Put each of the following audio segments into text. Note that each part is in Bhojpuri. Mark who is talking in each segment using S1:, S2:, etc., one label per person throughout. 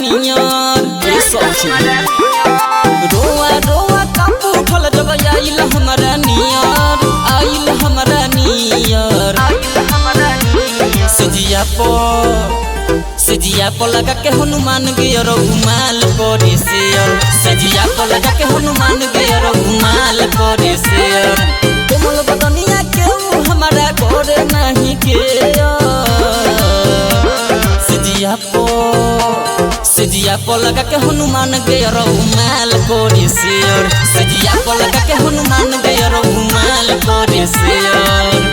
S1: नियर ये सखी रोआ रोआ कापू फल जब आइल हमरा नियर आइल हमरा नियर सजिया पर लगा के हनुमान गियर घुमाल करे शेयर सजिया पर लगा के हनुमान गियर घुमाल करे शेयर कोमल बदनिया के हमारा करे नहीं के सजिया पर लगा के हनुमान गियर घुमाल करे शेयर सजिया पर लगा के हनुमान गियर घुमाल करे शेयर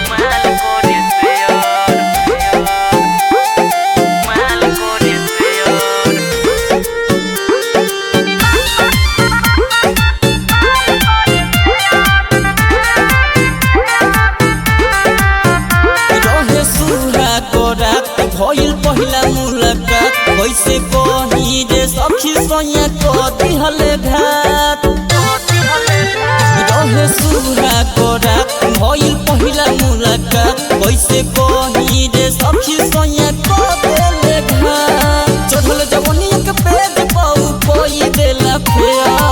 S1: भइल पहिला मुलाकात कैसे कही रे सखी सोया को दिहले घात रहे सुरा कोरा भइल पहिला मुलाकात कैसे कही रे सखी सोया को दिहले घात चढ़ल जवनिया के पेज पाऊ कोई देला फेयर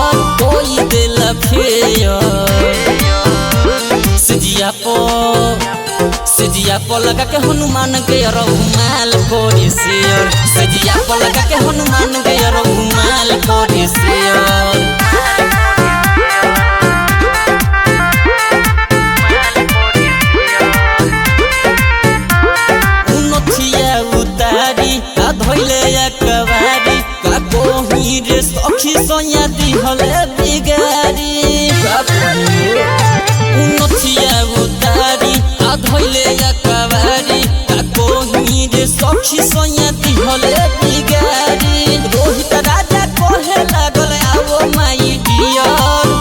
S1: सजिया पर लगा के हनुमान गियर घुमाल करे शेयर सजिया पर लगा के हनुमान गियर घुमाल करे शेयर उनथिया उतारी का धइले एकबारी का कोही रे सखी सोया दिहले बिगारी उनथिया उतारी धइले एकबारी का कोही रे सखी सोया दिहले बिगारी रोहित राजा कहे लागल आवो माई डियर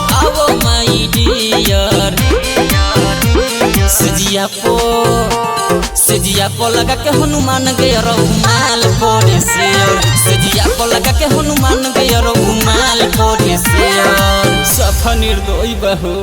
S1: सजिया पर लगा के हनुमान गियर घुमाल करे शेयर सजिया पर लगा के हनुमान गियर घुमाल करे शेयर सफा निर्दयी बहू।